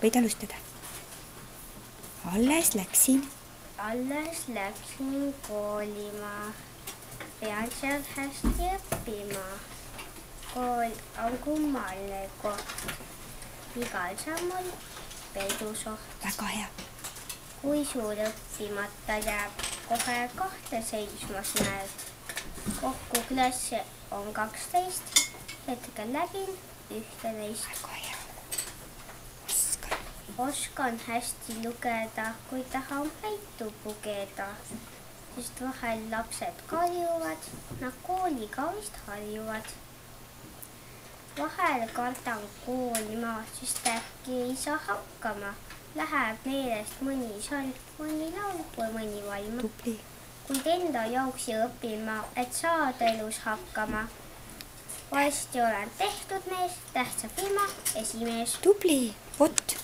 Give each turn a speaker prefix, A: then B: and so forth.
A: võid alustada. Alles läksin
B: kooli ma. Pean seal hästi õppima. Kool on kummaline koht. Igal sammul peidusoht.
A: Väga hea.
B: Kui suur õppimata jääb, kohe kahte seismas näeb. Kokku klasse on 12, hetkel läbin 11.
A: Väga hea.
B: Oskan hästi lugeda, kui tahan peitu pugeda, sest vahel lapsed karjuvad, nad kooliga vist harjuvad. Vahel kardan kooli ma, sest äkki ei saa hakkama. Läheb meelest mõni salm, mõni laul või mõni valm.
A: Tubli.
B: Kuid enda jooksi õppima, et saada elus hakkama. Varsti olen tehtud mees, tähtsa firma esimees.
A: Tubli. Vot.